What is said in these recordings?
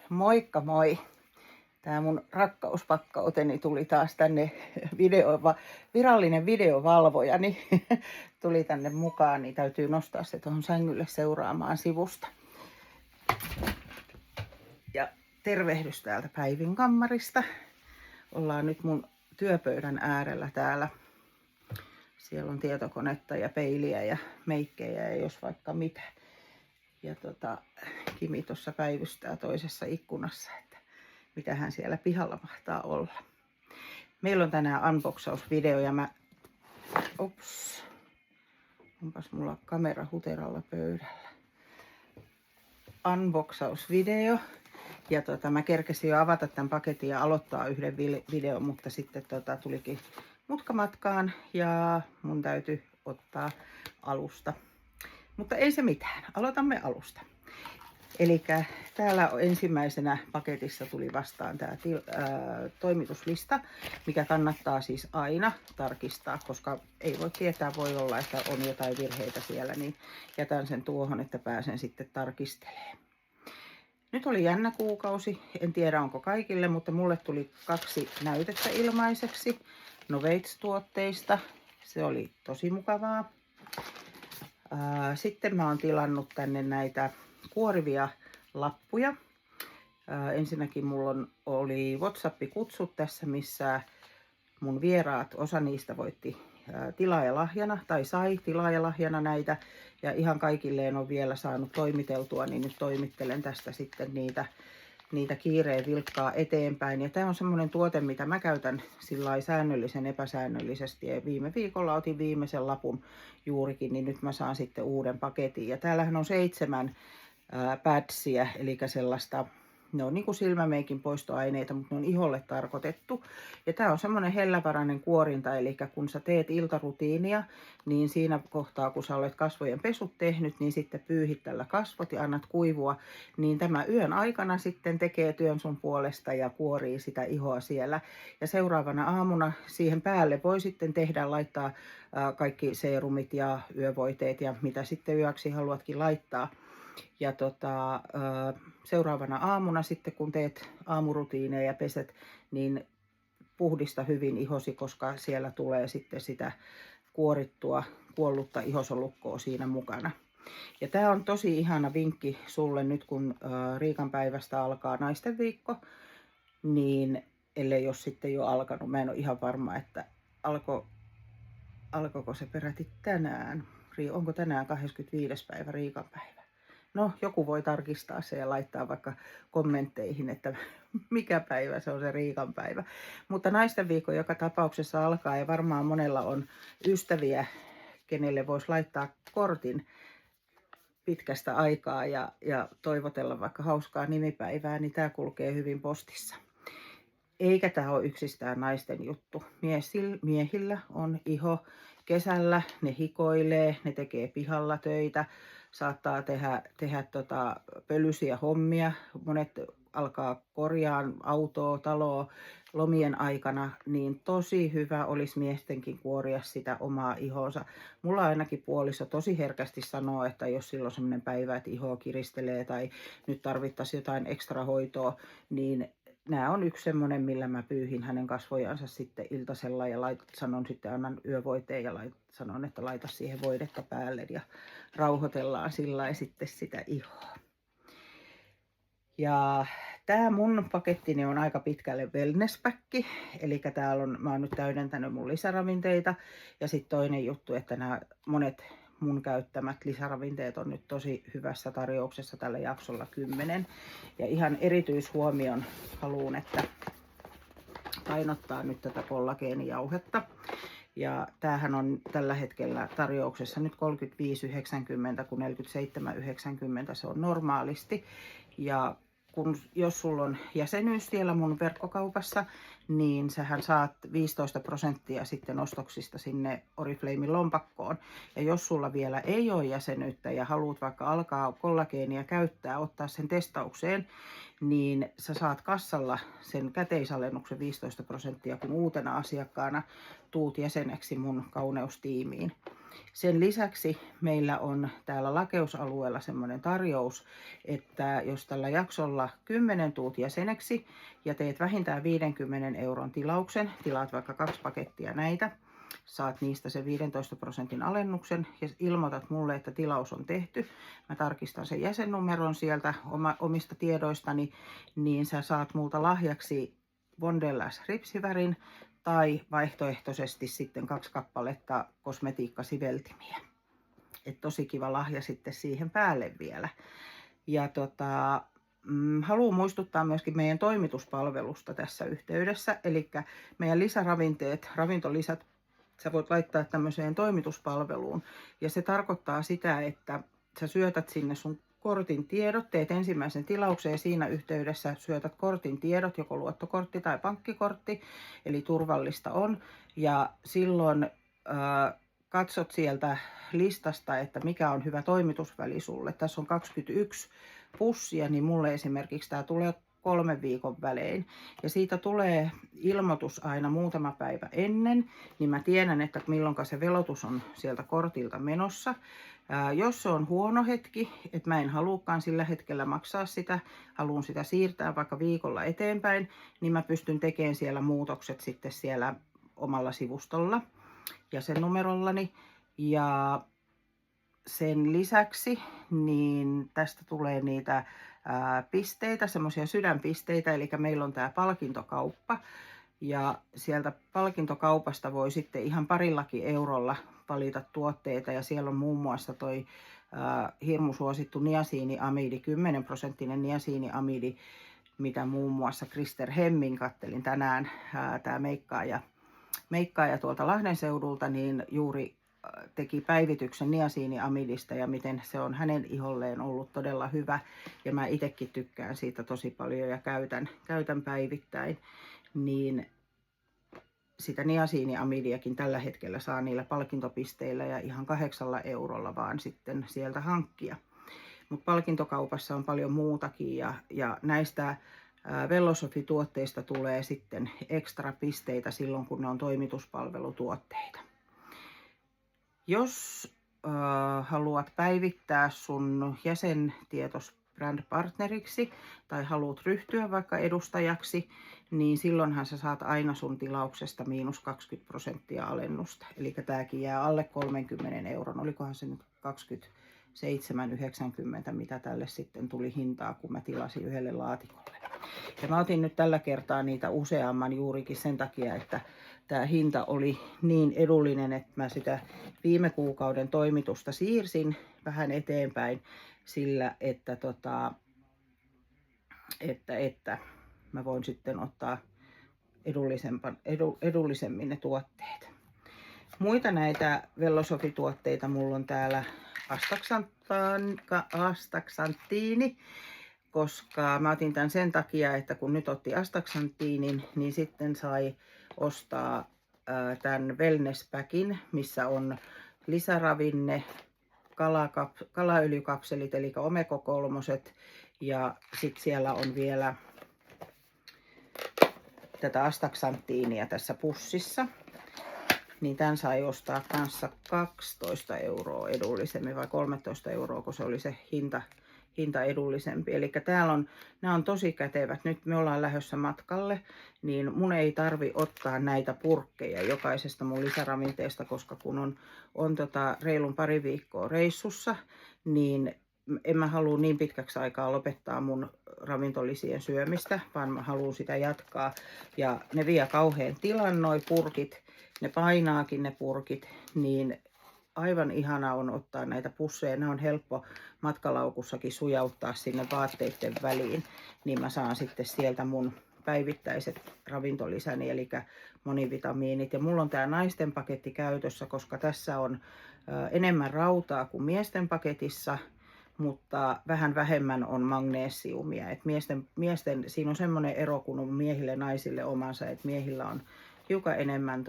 Moikka moi! Tää mun rakkauspakkauuteni tuli taas tänne virallinen videovalvojani tuli tänne mukaan, niin täytyy nostaa se tuohon sängylle seuraamaan sivusta. Ja tervehdys täältä Päivin kammarista. Ollaan nyt mun työpöydän äärellä täällä. Siellä on tietokonetta ja peiliä ja meikkejä ja jos vaikka mitä. Ja Kimi tuossa päivystää toisessa ikkunassa, että mitähän siellä pihalla mahtaa olla. Meillä on tänään unboxausvideo ja onpas mulla kamera huteralla pöydällä. Unboxausvideo. Ja mä kerkesin jo avata tämän paketin ja aloittaa yhden videon, mutta sitten tulikin mutka matkaan ja mun täytyy ottaa alusta. Mutta ei se mitään, aloitamme alusta. Eli täällä ensimmäisenä paketissa tuli vastaan tämä toimituslista, mikä kannattaa siis aina tarkistaa, koska ei voi tietää, voi olla, että on jotain virheitä siellä, niin jätän sen tuohon, että pääsen sitten tarkistelemaan. Nyt oli jännä kuukausi, en tiedä onko kaikille, mutta mulle tuli 2 näytettä ilmaiseksi Noveits-tuotteista. Se oli tosi mukavaa. Sitten mä oon tilannut tänne näitä kuorivia lappuja. Ensinnäkin mulla oli WhatsApp-kutsut tässä, missä mun vieraat, osa niistä voitti tilaajalahjana tai sai tilaajalahjana näitä. Ja ihan kaikille en ole vielä saanut toimiteltua, niin nyt toimittelen tästä sitten niitä kiireen vilkkaa eteenpäin. Ja tää on semmonen tuote, mitä mä käytän sillai säännöllisen epäsäännöllisesti. Ja viime viikolla otin viimeisen lapun juurikin, niin nyt mä saan sitten uuden paketin. Ja täällähän on 7 padsia, eli sellaista, ne on niin kuin silmämeikin poistoaineita, mutta ne on iholle tarkoitettu. Ja tää on semmonen hellävarainen kuorinta, eli kun sä teet iltarutiinia, niin siinä kohtaa, kun sä olet kasvojen pesut tehnyt, niin sitten pyyhit tällä kasvot ja annat kuivua, niin tämä yön aikana sitten tekee työn sun puolesta ja kuorii sitä ihoa siellä. Ja seuraavana aamuna siihen päälle voi sitten laittaa kaikki seerumit ja yövoiteet ja mitä sitten yöksi haluatkin laittaa. Ja seuraavana aamuna sitten, kun teet aamurutiineja ja peset, niin puhdista hyvin ihosi, koska siellä tulee sitten sitä kuorittua, kuollutta ihosolukkoa siinä mukana. Ja tämä on tosi ihana vinkki sulle nyt, kun Riikan päivästä alkaa naisten viikko, niin ellei jos sitten jo alkanut, mä en ole ihan varma, että alkoiko se peräti tänään. Onko tänään 25. päivä Riikan päivä? No, joku voi tarkistaa se ja laittaa vaikka kommentteihin, että mikä päivä se on se Riikan päivä. Mutta naisten viikko joka tapauksessa alkaa ja varmaan monella on ystäviä, kenelle voisi laittaa kortin pitkästä aikaa ja toivotella vaikka hauskaa nimipäivää, niin tämä kulkee hyvin postissa. Eikä tämä ole yksistään naisten juttu. Miehillä on iho kesällä, ne hikoilee, ne tekee pihalla töitä. Saattaa tehdä pölyisiä hommia. Monet alkaa korjaa autoa, taloa lomien aikana, niin tosi hyvä olisi miestenkin kuoria sitä omaa ihonsa. Mulla ainakin puoliso tosi herkästi sanoo, että jos silloin sellainen päivä, että ihoa kiristelee tai nyt tarvittaisiin jotain ekstra hoitoa, niin nämä on yksi semmoinen, millä mä pyyhin hänen kasvojansa sitten iltasella ja sanon sitten, annan yövoiteen ja sanon, että laita siihen voidetta päälle ja rauhoitellaan sillä sitten sitä ihoa. Ja tää mun pakettini on aika pitkälle wellness-päkki, eli täällä mä oon nyt täydentänyt mun lisäravinteita ja sitten toinen juttu, että nämä monet mun käyttämät lisäravinteet on nyt tosi hyvässä tarjouksessa tällä jaksolla 10. Ja ihan erityishuomion haluan, että painottaa nyt tätä kollageenijauhetta. Ja tämähän on tällä hetkellä tarjouksessa nyt 35,90, kun 47,90 se on normaalisti. Ja jos sulla on jäsenyys siellä mun verkkokaupassa, niin sähän saat 15% sitten ostoksista sinne Oriflamen lompakkoon. Ja jos sulla vielä ei ole jäsenyyttä ja haluat vaikka alkaa kollageenia käyttää, ottaa sen testaukseen, niin sä saat kassalla sen käteisalennuksen 15%, kun uutena asiakkaana tuut jäseneksi mun kauneustiimiin. Sen lisäksi meillä on täällä lakeusalueella semmoinen tarjous, että jos tällä jaksolla 10 tuut jäseneksi ja teet vähintään 50 euron tilauksen, tilaat vaikka 2 pakettia näitä, saat niistä sen 15% alennuksen ja ilmoitat mulle, että tilaus on tehty. Mä tarkistan sen jäsennumeron sieltä omista tiedoistani, niin sä saat multa lahjaksi Bondellas ripsivärin tai vaihtoehtoisesti sitten 2 kappaletta kosmetiikkasiveltimiä. Et tosi kiva lahja sitten siihen päälle vielä. Ja haluan muistuttaa myöskin meidän toimituspalvelusta tässä yhteydessä. Eli meidän lisäravinteet, ravintolisät, sä voit laittaa tämmöiseen toimituspalveluun. Ja se tarkoittaa sitä, että sä syötät sinne sun kortin tiedot, teet ensimmäisen tilauksen ja siinä yhteydessä syötät kortin tiedot, joko luottokortti tai pankkikortti, eli turvallista on. Ja silloin katsot sieltä listasta, että mikä on hyvä toimitusväli sulle. Tässä on 21 pussia, niin mulle esimerkiksi tämä tulee 3 viikon välein. Ja siitä tulee ilmoitus aina muutama päivä ennen, niin mä tiedän, että milloin se velotus on sieltä kortilta menossa. Jos se on huono hetki, että mä en haluukaan sillä hetkellä maksaa sitä, haluan sitä siirtää vaikka viikolla eteenpäin, niin mä pystyn tekemään siellä muutokset sitten siellä omalla sivustolla ja sen numerollani. Ja sen lisäksi niin tästä tulee niitä pisteitä, semmoisia sydänpisteitä, eli meillä on tämä palkintokauppa. Ja sieltä palkintokaupasta voi sitten ihan parillakin eurolla valita tuotteita. Ja siellä on muun muassa toi hirmu suosittu niasiiniamidi, 10% niasiiniamidi, mitä muun muassa Krister Hemming, kattelin tänään, tämä meikkaaja tuolta Lahden seudulta, niin juuri teki päivityksen niasiiniamidista ja miten se on hänen iholleen ollut todella hyvä. Ja mä itsekin tykkään siitä tosi paljon ja käytän päivittäin. Niin sitä niasiiniamidiakin tällä hetkellä saa niillä palkintopisteillä ja ihan 8 eurolla vaan sitten sieltä hankkia. Mutta palkintokaupassa on paljon muutakin ja näistä Vellosofi-tuotteista tulee sitten ekstra pisteitä silloin, kun ne on toimituspalvelutuotteita. Jos haluat päivittää sun jäsentietos brand-partneriksi tai haluat ryhtyä vaikka edustajaksi, niin silloinhan sä saat aina sun tilauksesta -20% alennusta. Eli tämäkin jää alle 30 euron. Olikohan se nyt 27,90, mitä tälle sitten tuli hintaa, kun mä tilasin yhdelle laatikolle. Ja mä otin nyt tällä kertaa niitä useamman juurikin sen takia, että tämä hinta oli niin edullinen, että mä sitä viime kuukauden toimitusta siirsin vähän eteenpäin sillä, että mä voin sitten ottaa edullisemmin ne tuotteet. Muita näitä Vellosofi-tuotteita mulla on täällä astaxanthiini, koska mä otin tämän sen takia, että kun nyt otti astaxanthiinin, niin sitten sai ostaa tämän wellness packin, missä on lisäravinne, kalaöljykapselit eli omega 3 ja sitten siellä on vielä tätä astaxanthiinia tässä pussissa. Niin tämän sai ostaa kanssa 12 euroa edullisemmin vai 13 euroa, kun se oli se hinta edullisempi. Eli nämä on tosi kätevät. Nyt me ollaan lähdössä matkalle, niin mun ei tarvi ottaa näitä purkkeja jokaisesta mun lisäravinteesta, koska kun on reilun pari viikkoa reissussa, niin en mä halua niin pitkäksi aikaa lopettaa mun ravintolisien syömistä, vaan mä haluan sitä jatkaa. Ja ne vie kauhean tilan noi purkit, ne painaakin ne purkit, niin aivan ihana on ottaa näitä pusseja. Ne on helppo matkalaukussakin sujauttaa sinne vaatteiden väliin, niin mä saan sitten sieltä mun päivittäiset ravintolisäni, eli monivitamiinit. Ja mulla on tää naisten paketti käytössä, koska tässä on enemmän rautaa kuin miesten paketissa, mutta vähän vähemmän on magneesiumia. Et miesten, siinä on semmoinen ero, kun on miehille ja naisille omansa, että miehillä on hiukan enemmän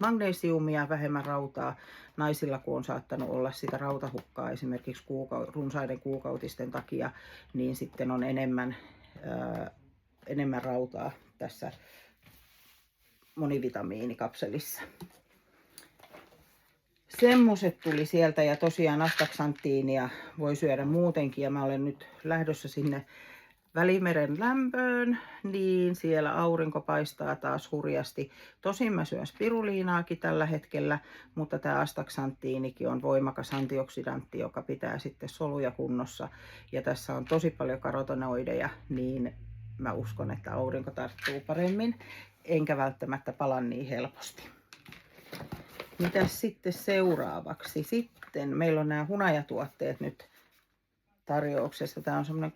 magneesiumia, vähemmän rautaa. Naisilla, kun on saattanut olla sitä rautahukkaa esimerkiksi runsaiden kuukautisten takia, niin sitten on enemmän rautaa tässä monivitamiinikapselissa. semmoset tuli sieltä ja tosiaan astaksanttiinia voi syödä muutenkin ja mä olen nyt lähdössä sinne Välimeren lämpöön, niin siellä aurinko paistaa taas hurjasti. Tosin mä syön spiruliinaakin tällä hetkellä, mutta tämä astaksanttiinikin on voimakas antioksidantti, joka pitää sitten soluja kunnossa. Ja tässä on tosi paljon karotenoideja, niin mä uskon, että aurinko tarttuu paremmin, enkä välttämättä pala niin helposti. Mitäs sitten seuraavaksi? Sitten meillä on nämä hunajatuotteet nyt tarjouksessa. Tämä on semmoinen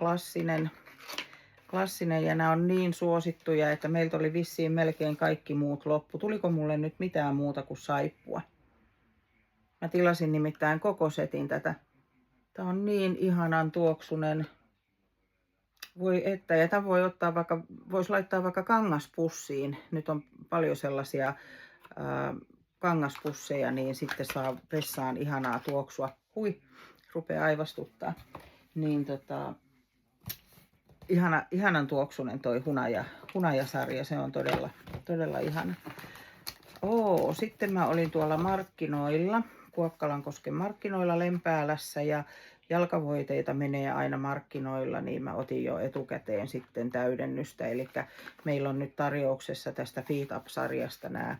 klassinen ja nämä on niin suosittuja, että meiltä oli vissiin melkein kaikki muut loppu. Tuliko mulle nyt mitään muuta kuin saippua? Mä tilasin nimittäin koko setin tätä. Tää on niin ihanan tuoksunen. Voi että, ja tämän voi ottaa vaikka, voisi laittaa vaikka kangaspussiin. Nyt on paljon sellaisia kangaspusseja, niin sitten saa vessaan ihanaa tuoksua. Hui, rupeaa aivastuttaa. Niin ihanan tuoksunen toi hunajasarja, se on todella ihana. Sitten mä olin tuolla markkinoilla, Kuokkalankosken markkinoilla Lempäälässä ja jalkavoiteita menee aina markkinoilla, niin mä otin jo etukäteen sitten täydennystä. Eli meillä on nyt tarjouksessa tästä Feet Up-sarjasta nämä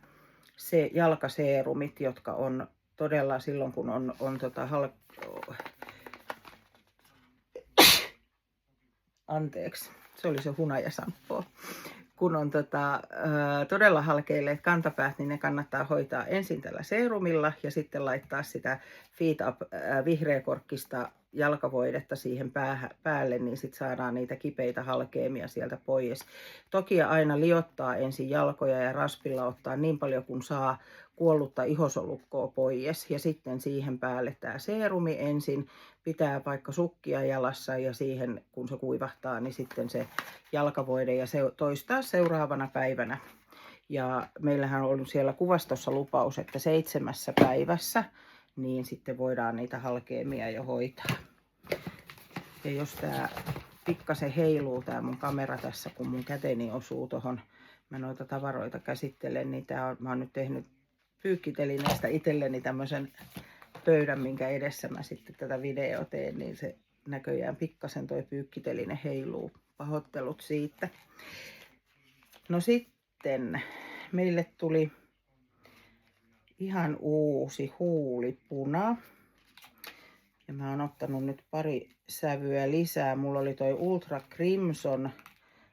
jalkaseerumit, jotka on todella silloin kun on anteeksi, se oli se hunajasamppoo. Kun on todella halkeilleet kantapäät, niin ne kannattaa hoitaa ensin tällä seerumilla ja sitten laittaa sitä Feet Up vihreäkorkkista jalkavoidetta siihen päälle, niin sitten saadaan niitä kipeitä halkeamia sieltä pois. Toki aina liottaa ensin jalkoja ja raspilla ottaa niin paljon kuin saa kuollutta ihosolukkoa pois ja sitten siihen päälle tämä seerumi ensin. Pitää vaikka sukkia jalassa ja siihen kun se kuivahtaa, niin sitten se jalkavoide ja toistaa seuraavana päivänä. Ja meillähän on ollut siellä kuvastossa lupaus, että 7 päivässä niin sitten voidaan niitä halkeamia jo hoitaa. Ja jos tää pikkasen heiluu tää mun kamera tässä, kun mun käteni osuu tohon, mä noita tavaroita käsittelen, niin mä oon nyt tehnyt pyykkitelineestä itselleni tämmösen pöydän, minkä edessä mä sitten tätä videoa teen, niin se näköjään pikkasen toi pyykkiteline heiluu. Pahoittelut siitä. No sitten meille tuli ihan uusi huulipuna. Ja mä oon ottanut nyt pari sävyä lisää. Mulla oli toi Ultra Crimson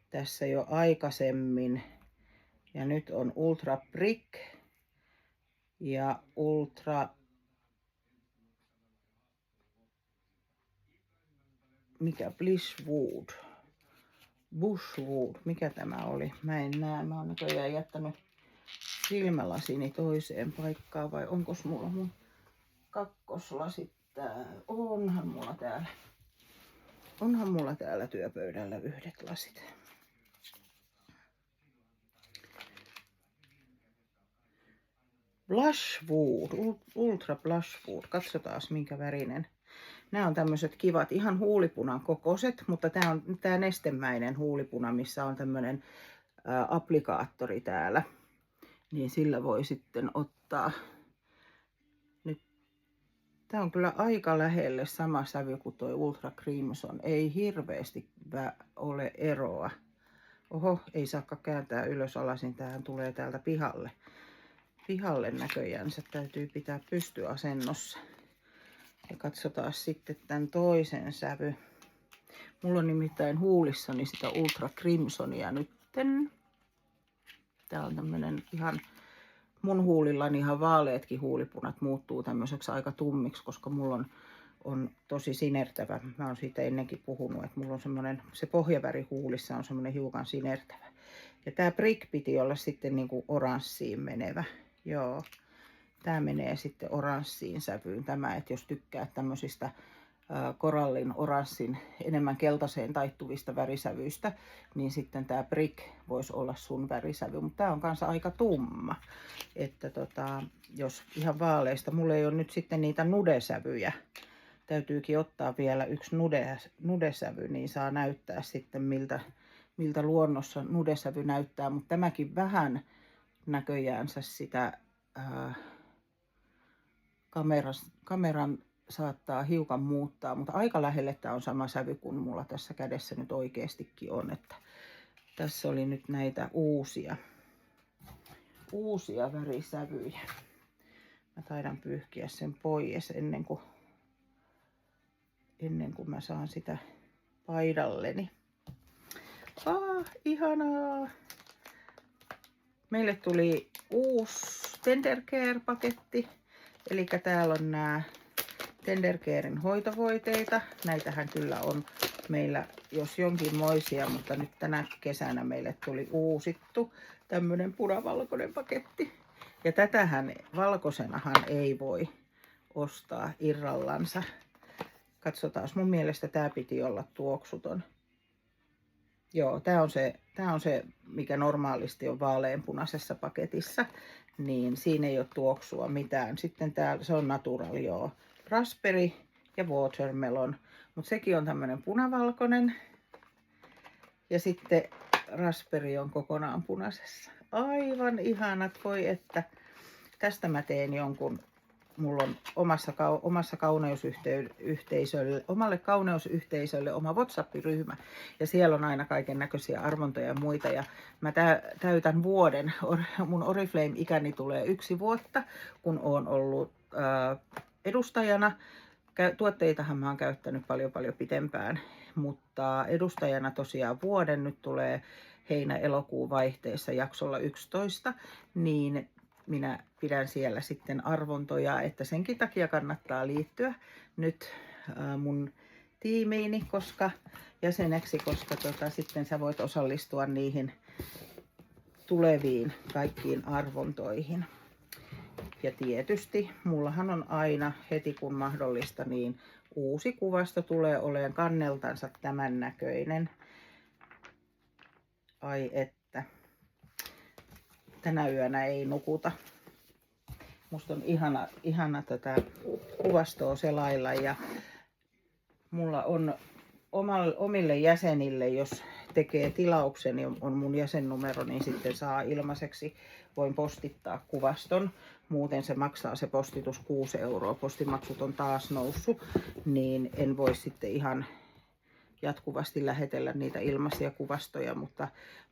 tässä jo aikaisemmin. Ja nyt on Ultra Brick ja Ultra... Mikä? Blisswood. Bushwood. Mikä tämä oli? Mä en näe. Mä oon näköjään jättänyt silmälasini toiseen paikkaan. Vai onkos mulla mun kakkoslasit täällä? Onhan mulla täällä työpöydällä yhdet lasit. Blushwood. Ultra Blushwood. Katsotaan minkä värinen. Nämä on tämmöiset kivat, ihan huulipunan kokoiset, mutta tämä on tämä nestemäinen huulipuna, missä on tämmöinen applikaattori täällä. Niin sillä voi sitten ottaa. Nyt tämä on kyllä aika lähelle sama sävy kuin tuo Ultra Crimson. Ei hirveästi ole eroa. Oho, ei saakka kääntää ylös alasin. Tämähän tulee täältä pihalle. Pihalle näköjään. Se täytyy pitää pystyasennossa. Ja katsotaan sitten tämän toisen sävy. Mulla on nimittäin huulissani sitä Ultra Crimsonia nytten. Tää on tämmönen ihan, mun huulillani ihan vaaleetkin huulipunat muuttuu tämmöiseksi aika tummiksi, koska mulla on tosi sinertävä. Mä oon siitä ennenkin puhunut, että mulla on semmonen, se pohjaväri huulissa on semmonen hiukan sinertävä. Ja tää Brick piti olla sitten niinku oranssiin menevä. Joo. Tää menee sitten oranssiin sävyyn tämä, että jos tykkää tämmöisistä korallin, oranssin, enemmän keltaiseen taittuvista värisävyistä, niin sitten tämä Brick voisi olla sun värisävy. Mutta tää on kanssa aika tumma, että jos ihan vaaleista, mulla ei ole nyt sitten niitä nudesävyjä. Täytyykin ottaa vielä yksi nudesävy, niin saa näyttää sitten miltä luonnossa nudesävy näyttää. Mutta tämäkin vähän näköjäänsä sitä kameran saattaa hiukan muuttaa, mutta aika lähelle tämä on sama sävy kuin mulla tässä kädessä nyt oikeastikin on. Että tässä oli nyt näitä uusia värisävyjä. Mä taidan pyyhkiä sen pois ennen kuin mä saan sitä paidalleni. Ihanaa! Meille tuli uusi Tender Care-paketti. Eli täällä on nämä Tender Caren hoitovoiteita. Näitähän kyllä on meillä jos jonkinmoisia, mutta nyt tänä kesänä meille tuli uusittu tämmönen punavalkoinen paketti. Ja tätähän valkoisenahan ei voi ostaa irrallansa. Katsotaan, mun mielestä tää piti olla tuoksuton. Joo, tää on se, mikä normaalisti on vaaleanpunaisessa paketissa, niin siinä ei ole tuoksua mitään. Sitten täällä se on natural, joo. Raspberry ja watermelon, mutta sekin on tämmönen punavalkoinen. Ja sitten raspberry on kokonaan punaisessa. Aivan ihanat, voi että. Tästä mä teen jonkun. Mulla on omalle kauneusyhteisölle oma WhatsApp-ryhmä ja siellä on aina kaiken näköisiä arvontoja ja muita. Ja mä täytän vuoden, mun Oriflame-ikäni tulee 1 vuotta, kun oon ollut edustajana. Tuotteitahan mä oon käyttänyt paljon pitempään, mutta edustajana tosiaan vuoden, nyt tulee heinä-elokuun vaihteessa jaksolla 11, niin minä pidän siellä sitten arvontoja, että senkin takia kannattaa liittyä nyt mun tiimiini jäseneksi, koska sitten sä voit osallistua niihin tuleviin kaikkiin arvontoihin. Ja tietysti mullahan on aina heti kun mahdollista, niin uusi kuvasto tulee olemaan kanneltansa tämän näköinen. Ai että. Tänä yönä ei nukuta. Musta on ihana tätä kuvastoa selailla ja mulla on omille jäsenille, jos tekee tilauksen, niin on mun jäsennumero, niin sitten saa ilmaiseksi. Voin postittaa kuvaston. Muuten se maksaa se postitus 6 €. Postimaksut on taas noussut, niin en voi sitten ihan jatkuvasti lähetellä niitä ilmaisia kuvastoja,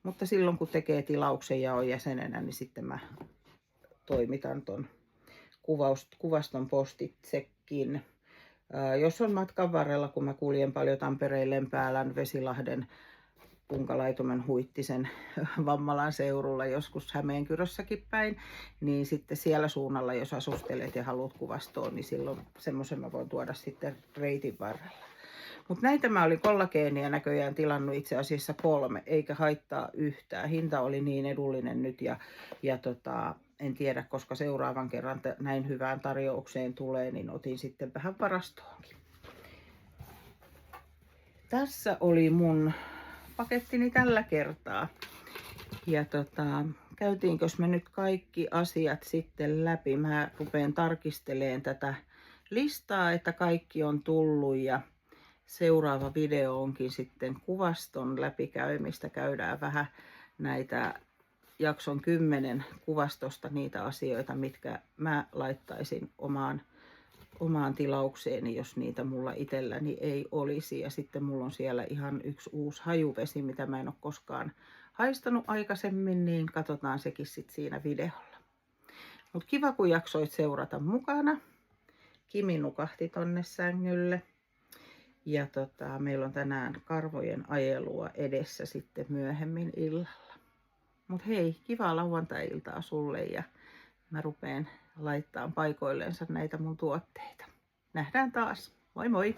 mutta silloin kun tekee tilauksen ja on jäsenenä, niin sitten mä toimitan ton kuvaston postitsekin. Jos on matkan varrella, kun mä kuljen paljon Tampereen, Lempäälän, Vesilahden, Punkalaitumen, Huittisen, Vammalan seurulla, joskus Hämeenkyrössäkin päin, niin sitten siellä suunnalla, jos asustelet ja haluat kuvastoon, niin silloin semmoisen mä voin tuoda sitten reitin varrella. Mutta näitä mä olin kollageenia näköjään tilannut itse asiassa 3, eikä haittaa yhtään. Hinta oli niin edullinen nyt ja en tiedä, koska seuraavan kerran näin hyvään tarjoukseen tulee, niin otin sitten vähän varastoonkin. Tässä oli mun pakettini tällä kertaa. Ja käytiinkös me nyt kaikki asiat sitten läpi. Mä rupean tarkistelemaan tätä listaa, että kaikki on tullut ja seuraava video onkin sitten kuvaston läpikäymistä. Käydään vähän näitä jakson 10 kuvastosta niitä asioita, mitkä mä laittaisin omaan tilaukseeni, jos niitä mulla itselläni ei olisi. Ja sitten mulla on siellä ihan yksi uusi hajuvesi, mitä mä en ole koskaan haistanut aikaisemmin, niin katsotaan sekin sitten siinä videolla. Mutta kiva, kun jaksoit seurata mukana. Kimi nukahti tonne sängylle. Ja meillä on tänään karvojen ajelua edessä sitten myöhemmin illalla. Mut hei, kivaa lauantai-iltaa sulle ja mä rupeen laittamaan paikoilleensa näitä mun tuotteita. Nähdään taas. Moi moi!